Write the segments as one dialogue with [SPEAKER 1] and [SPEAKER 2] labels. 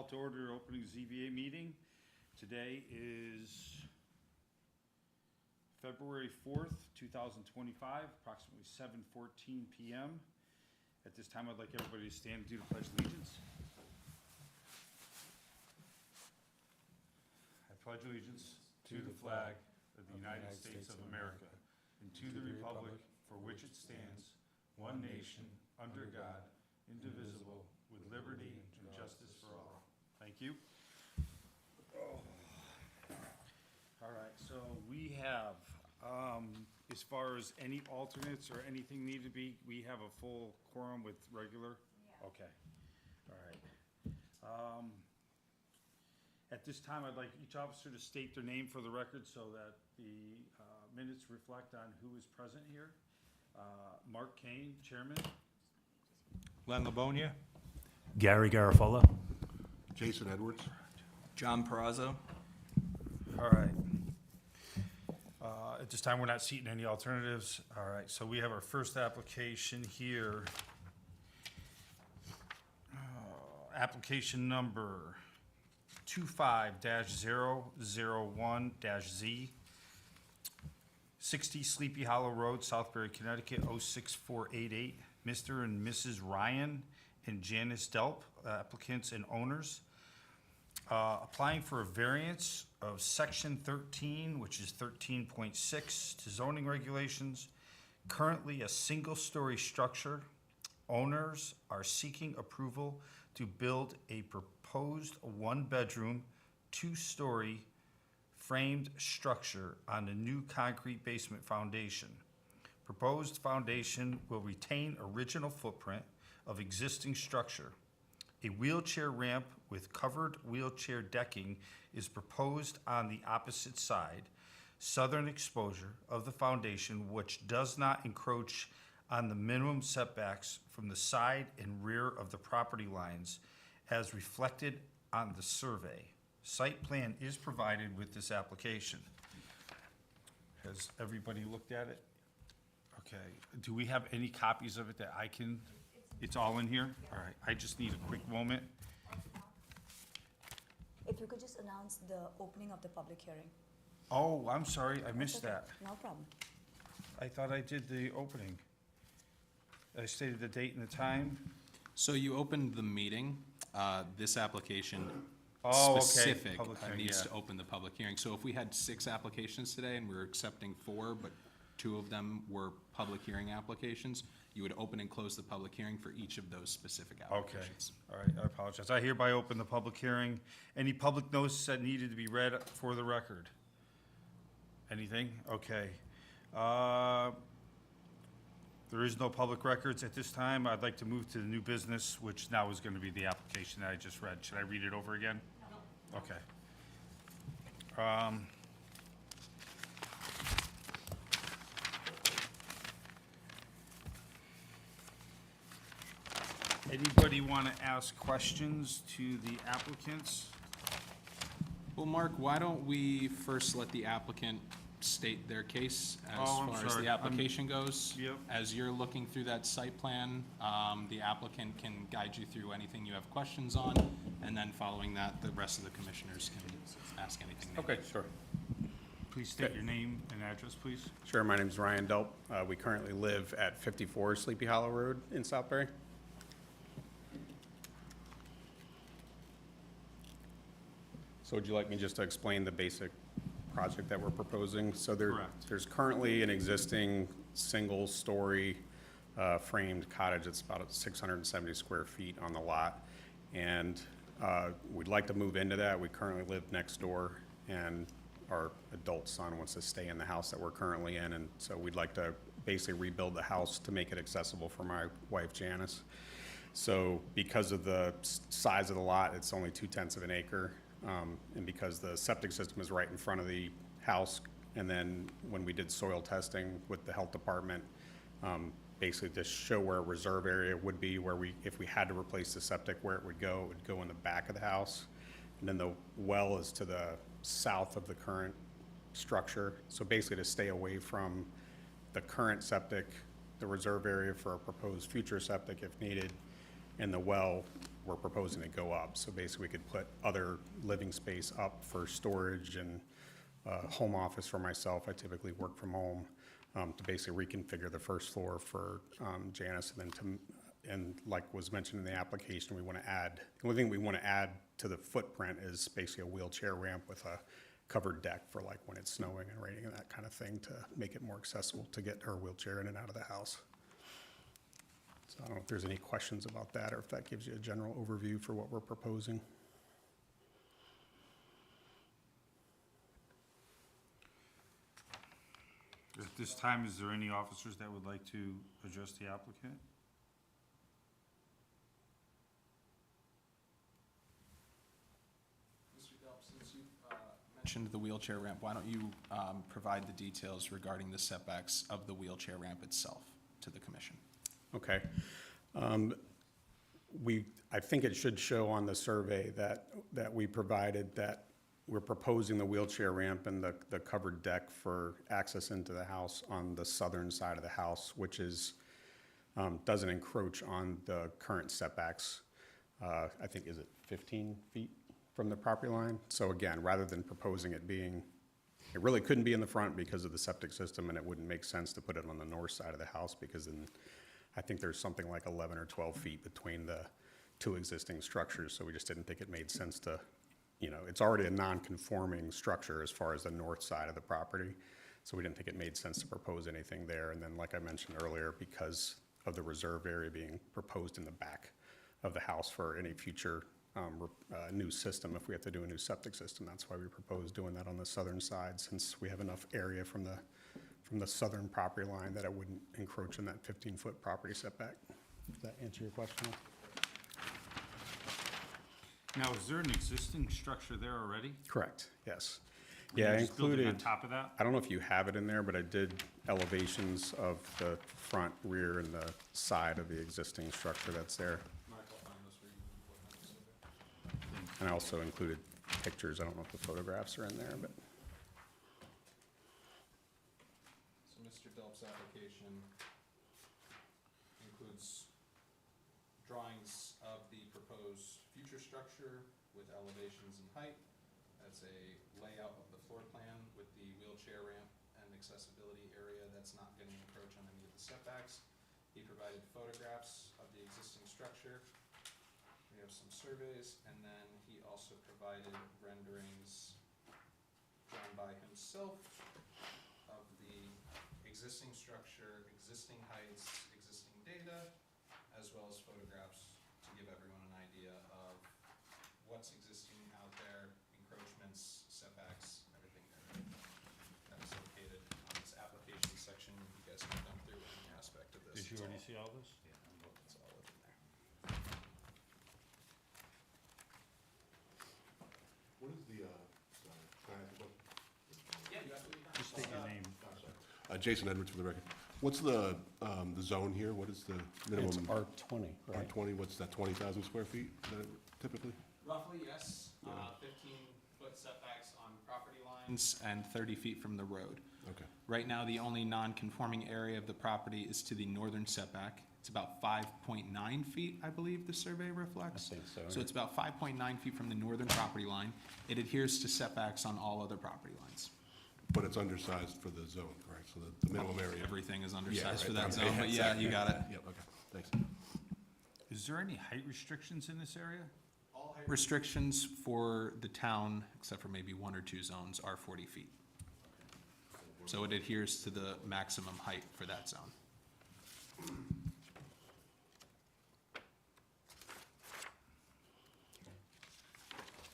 [SPEAKER 1] call to order opening ZBA meeting. Today is February 4th, 2025, approximately 7:14 p.m. At this time, I'd like everybody to stand and do the Pledge of Allegiance. I pledge allegiance to the flag of the United States of America and to the republic for which it stands, one nation, under God, indivisible, with liberty and justice for all. Thank you. All right, so we have, as far as any alternates or anything need to be, we have a full quorum with regular? Yeah. Okay, all right. At this time, I'd like each officer to state their name for the record so that the minutes reflect on who is present here. Mark Kane, Chairman.
[SPEAKER 2] Len Livonia.
[SPEAKER 3] Gary Garofalo.
[SPEAKER 4] Jason Edwards.
[SPEAKER 5] John Perazzo.
[SPEAKER 1] All right. At this time, we're not seating any alternatives. All right, so we have our first application here. Application number 25-001-Z, 60 Sleepy Hollow Road, Southbury, Connecticut, 06488. Mr. and Mrs. Ryan and Janice Delp, applicants and owners. Applying for a variance of section 13, which is 13.6 to zoning regulations. Currently a single-story structure. Owners are seeking approval to build a proposed one-bedroom, two-story framed structure on a new concrete basement foundation. Proposed foundation will retain original footprint of existing structure. A wheelchair ramp with covered wheelchair decking is proposed on the opposite side, southern exposure of the foundation, which does not encroach on the minimum setbacks from the side and rear of the property lines as reflected on the survey. Site plan is provided with this application. Has everybody looked at it? Okay, do we have any copies of it that I can, it's all in here? All right, I just need a quick moment.
[SPEAKER 6] If you could just announce the opening of the public hearing.
[SPEAKER 1] Oh, I'm sorry, I missed that.
[SPEAKER 6] No problem.
[SPEAKER 1] I thought I did the opening. I stated the date and the time.
[SPEAKER 5] So you opened the meeting. This application
[SPEAKER 1] Oh, okay.
[SPEAKER 5] specific
[SPEAKER 1] Public hearing,
[SPEAKER 5] needs
[SPEAKER 1] yeah.
[SPEAKER 5] to open the public hearing. So if we had 6 applications today and we were accepting 4, but 2 of them were public hearing applications, you would open and close the public hearing for each of those specific
[SPEAKER 1] Okay,
[SPEAKER 5] applications.
[SPEAKER 1] all right, I apologize. I hereby open the public hearing. Any public notice that needed to be read for the record? Anything? Okay. There is no public records at this time. I'd like to move to the new business, which now is going to be the application that I just read. Should I read it over again? No. Okay. Anybody want to ask questions to the applicants?
[SPEAKER 5] Well, Mark, why don't we first let the applicant state their case as
[SPEAKER 1] Oh, I'm
[SPEAKER 5] far as
[SPEAKER 1] sorry.
[SPEAKER 5] the application goes?
[SPEAKER 1] Yep.
[SPEAKER 5] As you're looking through that site plan, the applicant can guide you through anything you have questions on, and then following that, the rest of the commissioners can ask anything they
[SPEAKER 4] Okay,
[SPEAKER 5] need.
[SPEAKER 4] sure.
[SPEAKER 1] Please state your name and address, please.
[SPEAKER 4] Sure, my name's Ryan Delp. We currently live at 54 Sleepy Hollow Road in Southbury. So would you like me just to explain the basic project that we're proposing? So
[SPEAKER 1] Correct.
[SPEAKER 4] there's currently an existing single-story framed cottage. It's about 670 square feet on the lot. And we'd like to move into that. We currently live next door, and our adult son wants to stay in the house that we're currently in. And so we'd like to basically rebuild the house to make it accessible for my wife, Janice. So because of the size of the lot, it's only 2/10 of an acre. And because the septic system is right in front of the house, and then when we did soil testing with the health department, basically to show where a reserve area would be, where if we had to replace the septic, where it would go in the back of the house. And then the well is to the south of the current structure. So basically to stay away from the current septic, the reserve area for a proposed future septic if needed, and the well we're proposing to go up. So basically, we could put other living space up for storage and home office for myself. I typically work from home, to basically reconfigure the first floor for Janice, and then and like was mentioned in the application, we want to add, the only thing we want to add to the footprint is basically a wheelchair ramp with a covered deck for like when it's snowing and raining and that kind of thing, to make it more accessible to get her wheelchair in and out of the house. So I don't know if there's any questions about that, or if that gives you a general overview for what we're proposing.
[SPEAKER 1] At this time, is there any officers that would like to address the applicant?
[SPEAKER 5] Mr. Delp, since you mentioned the wheelchair ramp, why don't you provide the details regarding the setbacks of the wheelchair ramp itself to the commission?
[SPEAKER 4] Okay. I think it should show on the survey that we provided that we're proposing the wheelchair ramp and the covered deck for access into the house on the southern side of the house, which is, doesn't encroach on the current setbacks. I think, is it 15 feet from the property line? So again, rather than proposing it being, it really couldn't be in the front because of the septic system, and it wouldn't make sense to put it on the north side of the house, because then I think there's something like 11 or 12 feet between the two existing structures, so we just didn't think it made sense to, it's already a non-conforming structure as far as the north side of the property, so we didn't think it made sense to propose anything there. And then, like I mentioned earlier, because of the reserve area being proposed in the back of the house for any future new system, if we have to do a new septic system, that's why we propose doing that on the southern side, since we have enough area from the southern property line that it wouldn't encroach on that 15-foot property setback. Does that answer your question?
[SPEAKER 1] Now, is there an existing structure there already?
[SPEAKER 4] Correct, yes.
[SPEAKER 1] Were you
[SPEAKER 4] Yeah, I
[SPEAKER 1] just building
[SPEAKER 4] included,
[SPEAKER 1] on top of that?
[SPEAKER 4] I don't know if you have it in there, but I did elevations of the front, rear, and the side of the existing structure that's there. And I also included pictures. I don't know if the photographs are in there, but.
[SPEAKER 5] So Mr. Delp's application includes drawings of the proposed future structure with elevations and height. That's a layout of the floor plan with the wheelchair ramp and accessibility area that's not going to encroach on any of the setbacks. He provided photographs of the existing structure. We have some surveys, and then he also provided renderings drawn by himself of the existing structure, existing heights, existing data, as well as photographs to give everyone an idea of what's existing out there, encroachments, setbacks, everything there. That is located on this application section. You guys can jump through any aspect of this.
[SPEAKER 1] Did you
[SPEAKER 5] It's
[SPEAKER 1] already
[SPEAKER 5] all-
[SPEAKER 1] see all this?
[SPEAKER 5] It's all within there.
[SPEAKER 7] What is the, sorry, can I ask a question?
[SPEAKER 5] Yeah, you absolutely can.
[SPEAKER 1] Just state your name.
[SPEAKER 7] Jason Edwards for the record. What's the zone here? What is the
[SPEAKER 4] It's
[SPEAKER 7] minimum?
[SPEAKER 4] R20, right?
[SPEAKER 7] R20, what's that, 20,000 square feet is that typically?
[SPEAKER 5] Roughly, yes. 15-foot setbacks on property lines and 30 feet from the road.
[SPEAKER 7] Okay.
[SPEAKER 5] Right now, the only non-conforming area of the property is to the northern setback. It's about 5.9 feet, I believe the survey reflects.
[SPEAKER 4] I think so.
[SPEAKER 5] So it's about 5.9 feet from the northern property line. It adheres to setbacks on all other property lines.
[SPEAKER 7] But it's undersized for the zone, correct? So the minimum area.
[SPEAKER 5] Everything is
[SPEAKER 7] Yeah,
[SPEAKER 5] undersized for
[SPEAKER 7] right.
[SPEAKER 5] that zone, but yeah, you got it.
[SPEAKER 7] Yep, okay, thanks.
[SPEAKER 1] Is there any height restrictions in this area?
[SPEAKER 5] All height restrictions for the town, except for maybe one or two zones, are 40 feet. So it adheres to the maximum height for that zone.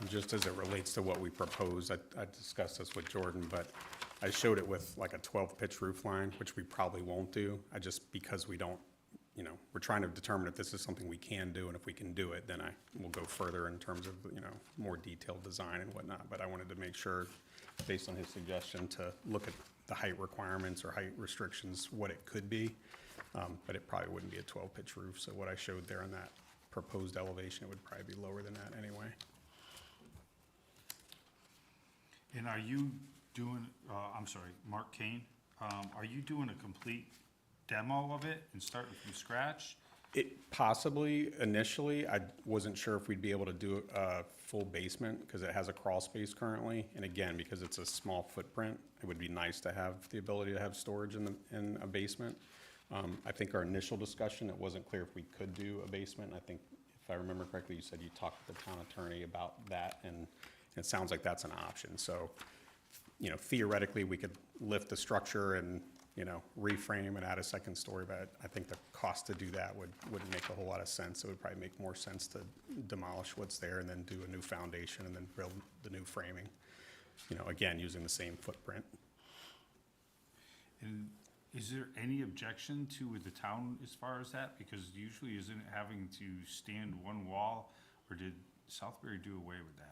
[SPEAKER 4] And just as it relates to what we proposed, I discussed this with Jordan, but I showed it with like a 12-pitch roof line, which we probably won't do. Because we don't, we're trying to determine if this is something we can do, and if we can do it, then I will go further in terms of, more detailed design and whatnot. But I wanted to make sure, based on his suggestion, to look at the height requirements or height restrictions, what it could be. But it probably wouldn't be a 12-pitch roof. So what I showed there on that proposed elevation, it would probably be lower than that anyway.
[SPEAKER 1] And are you doing, I'm sorry, Mark Kane, are you doing a complete demo of it and starting from scratch?
[SPEAKER 4] It possibly, initially, I wasn't sure if we'd be able to do a full basement, because it has a crawl space currently. And again, because it's a small footprint, it would be nice to have the ability to have storage in a basement. I think our initial discussion, it wasn't clear if we could do a basement. I think, if I remember correctly, you said you talked to the town attorney about that, and it sounds like that's an option. So, you know, theoretically, we could lift the structure and, you know, reframe and add a second story, but I think the cost to do that wouldn't make a whole lot of sense. It would probably make more sense to demolish what's there and then do a new foundation and then build the new framing. You know, again, using the same footprint.
[SPEAKER 1] And is there any objection to with the town as far as that? Because usually isn't it having to stand one wall, or did Southbury do away with that?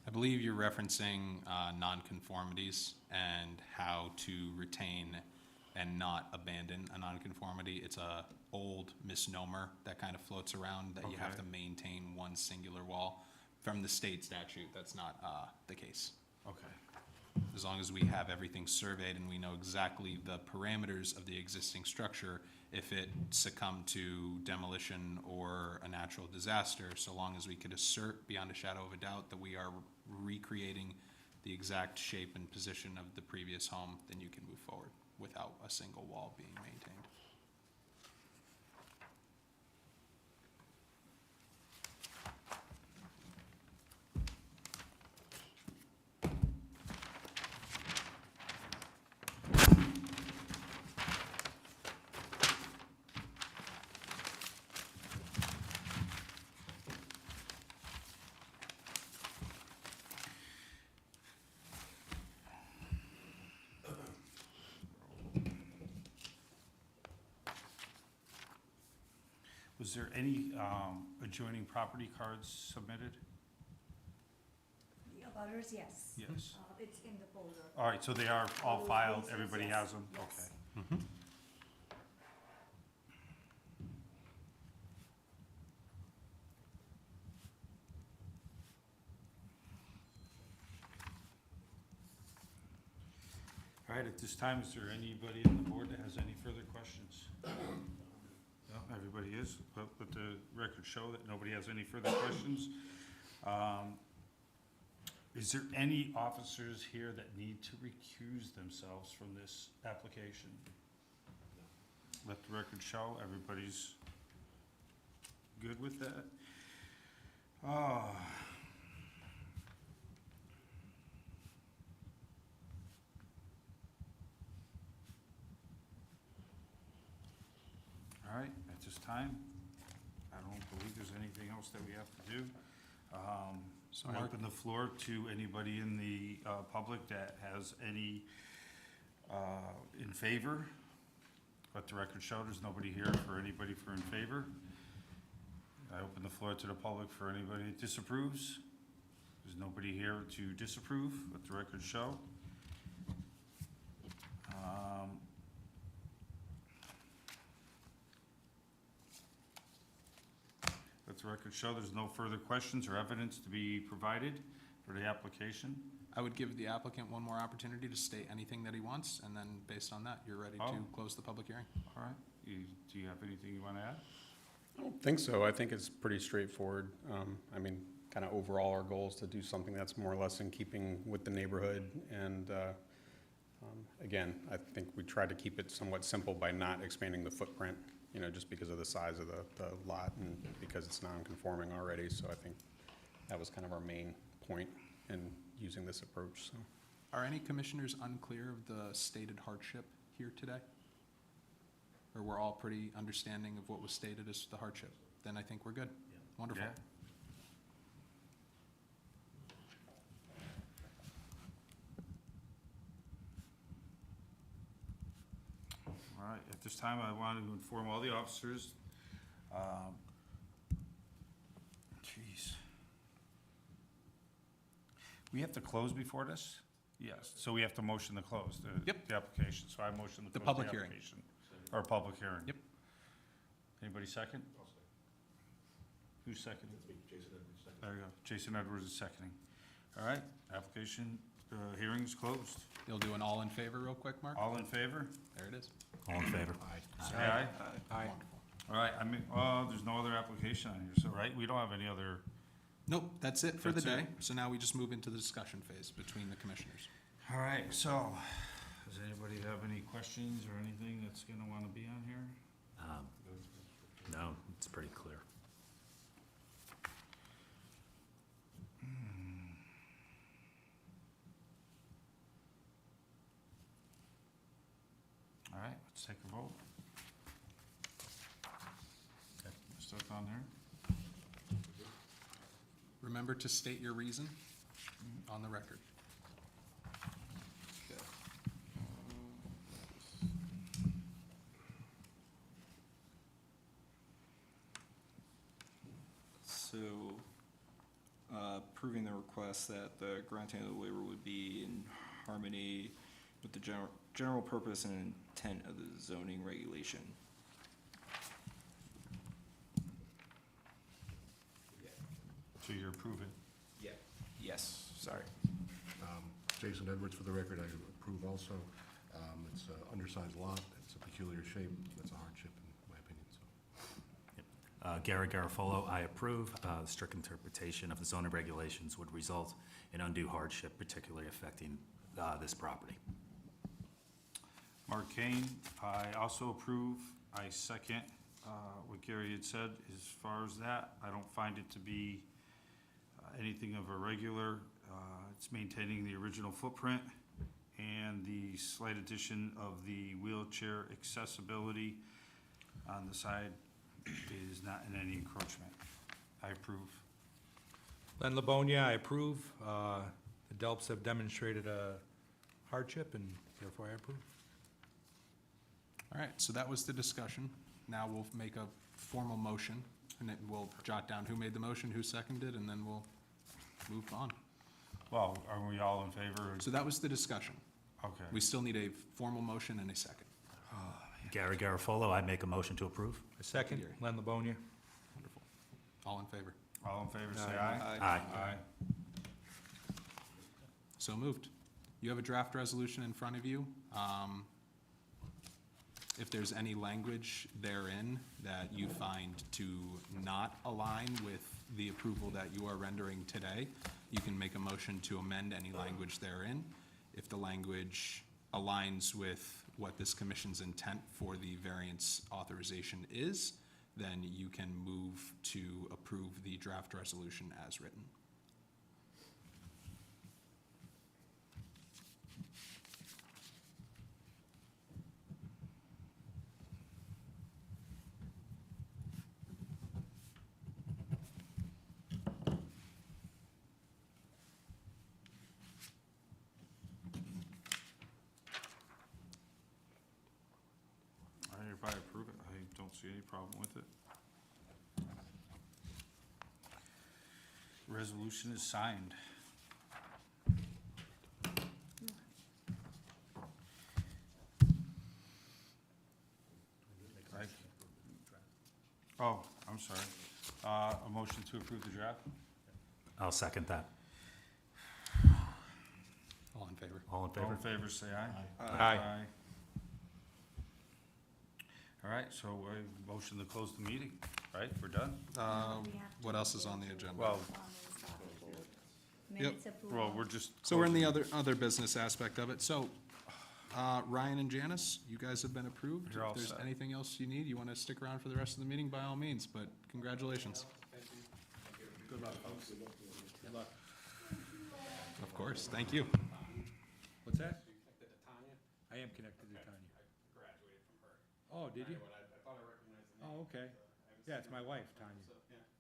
[SPEAKER 5] I believe you're referencing nonconformities and how to retain and not abandon a nonconformity. It's a old misnomer that kind of floats around, that you have
[SPEAKER 1] Okay.
[SPEAKER 5] to maintain one singular wall. From the state statute, that's not the case.
[SPEAKER 1] Okay.
[SPEAKER 5] As long as we have everything surveyed and we know exactly the parameters of the existing structure, if it succumbed to demolition or a natural disaster, so long as we could assert beyond a shadow of a doubt that we are recreating the exact shape and position of the previous home, then you can move forward without a single wall being maintained.
[SPEAKER 1] Was there any adjoining property cards submitted?
[SPEAKER 6] The abutters, yes.
[SPEAKER 1] Yes.
[SPEAKER 6] It's in the folder.
[SPEAKER 1] All right, so they are all
[SPEAKER 6] Those
[SPEAKER 1] filed,
[SPEAKER 6] leases,
[SPEAKER 1] everybody
[SPEAKER 6] yes,
[SPEAKER 1] has them?
[SPEAKER 6] yes.
[SPEAKER 1] Okay. All right, at this time, is there anybody on the board that has any further questions? No, everybody is, but let the record show that nobody has any further questions. Is there any officers here that need to recuse themselves from this application? Let the record show, everybody's good with that? All right, at this time, I don't believe there's anything else that we have to do.
[SPEAKER 5] So
[SPEAKER 1] I
[SPEAKER 5] Mark-
[SPEAKER 1] open the floor to anybody in the public that has any in favor. Let the record show there's nobody here for anybody for in favor. I open the floor to the public for anybody that disapproves. There's nobody here to disapprove. Let the record show. Let the record show there's no further questions or evidence to be provided for the application.
[SPEAKER 5] I would give the applicant one more opportunity to state anything that he wants, and then based on that, you're ready to
[SPEAKER 1] Oh.
[SPEAKER 5] close the public hearing.
[SPEAKER 1] All right, do you have anything you want to add?
[SPEAKER 4] I don't think so. I think it's pretty straightforward. I mean, kind of overall, our goal is to do something that's more or less in keeping with the neighborhood. And again, I think we tried to keep it somewhat simple by not expanding the footprint, you know, just because of the size of the lot and because it's non-conforming already. So I think that was kind of our main point in using this approach, so.
[SPEAKER 5] Are any commissioners unclear of the stated hardship here today? Or we're all pretty understanding of what was stated as the hardship? Then I think we're good. Wonderful.
[SPEAKER 1] Yeah. All right, at this time, I wanted to inform all the officers, jeez. We have to close before this? Yes, so we have to motion to close
[SPEAKER 5] Yep.
[SPEAKER 1] the application, so I motion to
[SPEAKER 5] The
[SPEAKER 1] close
[SPEAKER 5] public
[SPEAKER 1] the
[SPEAKER 5] hearing.
[SPEAKER 1] application. Or public hearing.
[SPEAKER 5] Yep.
[SPEAKER 1] Anybody second? Who's seconding? There you go, Jason Edwards is seconding. All right, application, hearing is closed.
[SPEAKER 5] You'll do an all in favor real quick, Mark?
[SPEAKER 1] All in favor?
[SPEAKER 5] There it is.
[SPEAKER 3] All in favor?
[SPEAKER 1] Say aye.
[SPEAKER 5] Wonderful.
[SPEAKER 1] All right, I mean, there's no other application on here, so, right? We don't have any other,
[SPEAKER 5] Nope, that's it for the
[SPEAKER 1] That's it.
[SPEAKER 5] day. So now we just move into the discussion phase between the commissioners.
[SPEAKER 1] all right, so, does anybody have any questions or anything that's gonna wanna be on here?
[SPEAKER 3] No, it's pretty clear.
[SPEAKER 1] All right, let's take a vote. Stuff on there?
[SPEAKER 5] Remember to state your reason on the record.
[SPEAKER 8] So, approving the request that the granting of the waiver would be in harmony with the general purpose and intent of the zoning regulation.
[SPEAKER 1] So you're approving?
[SPEAKER 8] Yes, sorry.
[SPEAKER 7] Jason Edwards, for the record, I approve also. It's an undersized lot, it's a peculiar shape, it's a hardship in my opinion, so.
[SPEAKER 3] Gary Garofolo, I approve. Strict interpretation of the zoning regulations would result in undue hardship, particularly affecting this property.
[SPEAKER 1] Mark Kane, I also approve. I second what Gary had said. As far as that, I don't find it to be anything of irregular. It's maintaining the original footprint, and the slight addition of the wheelchair accessibility on the side is not in any encroachment. I approve.
[SPEAKER 2] Len Livonia, I approve. The Delps have demonstrated a hardship, and therefore I approve.
[SPEAKER 5] All right, so that was the discussion. Now we'll make a formal motion, and then we'll jot down who made the motion, who seconded, and then we'll move on.
[SPEAKER 1] Well, are we all in favor?
[SPEAKER 5] So that was the discussion.
[SPEAKER 1] Okay.
[SPEAKER 5] We still need a formal motion and a second.
[SPEAKER 3] Gary Garofolo, I make a motion to approve.
[SPEAKER 2] A second,
[SPEAKER 5] Gary.
[SPEAKER 2] Len Livonia.
[SPEAKER 5] Wonderful. All in favor?
[SPEAKER 1] All in favor, say aye.
[SPEAKER 3] Aye.
[SPEAKER 1] Aye.
[SPEAKER 5] So moved. You have a draft resolution in front of you. If there's any language therein that you find to not align with the approval that you are rendering today, you can make a motion to amend any language therein. If the language aligns with what this commission's intent for the variance authorization is, then you can move to approve the draft resolution as written.
[SPEAKER 1] I hereby approve it. I don't see any problem with it. Resolution is signed. Right. Oh, I'm sorry. A motion to approve the draft?
[SPEAKER 3] I'll second that.
[SPEAKER 5] All in favor?
[SPEAKER 3] All in
[SPEAKER 1] All
[SPEAKER 3] favor?
[SPEAKER 1] in favor, say aye.
[SPEAKER 2] Aye.
[SPEAKER 1] All right, so motion to close the meeting, right? We're done?
[SPEAKER 5] What else is on the agenda?
[SPEAKER 1] Well,
[SPEAKER 6] Minutes approval.
[SPEAKER 1] well, we're just.
[SPEAKER 5] So we're in the
[SPEAKER 1] closing.
[SPEAKER 5] other business aspect of it. So, Ryan and Janice, you guys have been approved.
[SPEAKER 1] You're all
[SPEAKER 5] If there's
[SPEAKER 1] set.
[SPEAKER 5] anything else you need, you want to stick around for the rest of the meeting, by all means, but congratulations. Of course, thank you.
[SPEAKER 2] What's that? I am connected to Tanya. I graduated from her. Oh, did you?
[SPEAKER 5] I thought I recognized the
[SPEAKER 2] Oh, okay. Yeah, it's my wife, Tanya.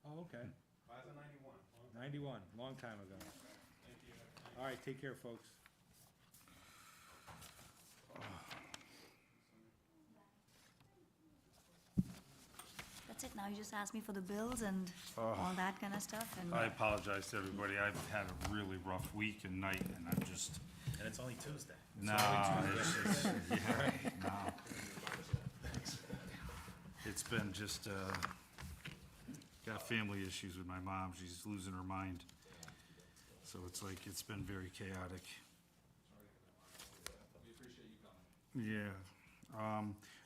[SPEAKER 2] Oh, okay.
[SPEAKER 5] Class of 91.
[SPEAKER 2] 91, long time ago. All right, take care, folks.
[SPEAKER 6] That's it, now you just ask me for the bills and all that kind of stuff, and
[SPEAKER 1] I apologize to everybody. I've had a really rough week and night, and I'm just,
[SPEAKER 3] And it's only Tuesday.
[SPEAKER 1] no, no. It's been just, got family issues with my mom. She's losing her mind. So it's like, it's been very chaotic.
[SPEAKER 5] We appreciate you coming.
[SPEAKER 1] Yeah.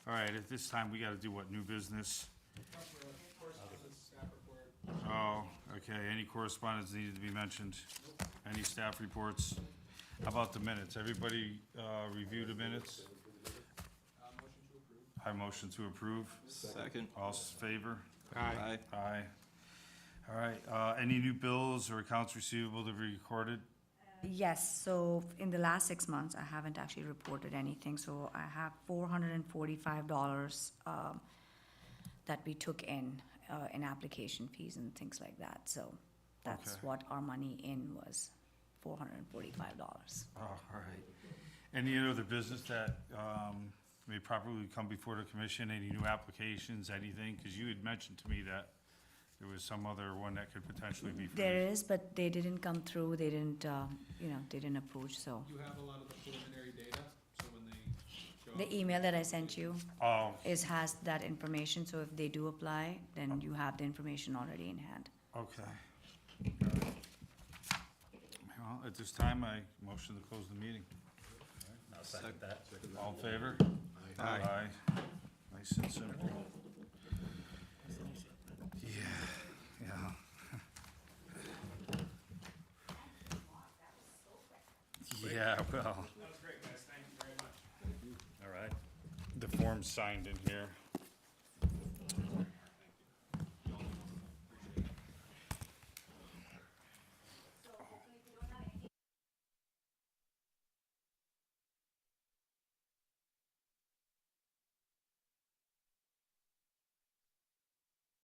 [SPEAKER 1] All right, at this time, we gotta do what, new business?
[SPEAKER 5] Correspondence, staff report.
[SPEAKER 1] Oh, okay, any correspondence needed to be mentioned? Any staff reports? How about the minutes? Everybody, review the minutes?
[SPEAKER 5] Motion to approve.
[SPEAKER 1] I motion to approve.
[SPEAKER 8] Second.
[SPEAKER 1] All in favor?
[SPEAKER 8] Aye.
[SPEAKER 1] Aye. All right, any new bills or accounts receivable to be recorded?
[SPEAKER 6] Yes, so in the last 6 months, I haven't actually reported anything, so I have $445 that we took in application fees and things like that, so that's
[SPEAKER 1] Okay.
[SPEAKER 6] what our money in was, $445.
[SPEAKER 1] Oh, all right. Any other business that, may properly come before the commission? Any new applications, anything? Because you had mentioned to me that there was some other one that could potentially be for
[SPEAKER 6] There
[SPEAKER 1] this.
[SPEAKER 6] is, but they didn't come through, they didn't, they didn't approach, so.
[SPEAKER 5] You have a lot of the preliminary data, so when they show up.
[SPEAKER 6] The email that I sent you
[SPEAKER 1] Oh,
[SPEAKER 6] has that information, so if they do apply, then you have the information already in hand.
[SPEAKER 1] okay. Well, at this time, I motion to close the meeting.
[SPEAKER 3] I'll second that.
[SPEAKER 1] All in favor?
[SPEAKER 2] Aye.
[SPEAKER 1] Nice and simple. Yeah, yeah. Yeah, well,
[SPEAKER 5] That was great, guys, thank you very much.
[SPEAKER 3] All right.
[SPEAKER 1] the form's signed in here.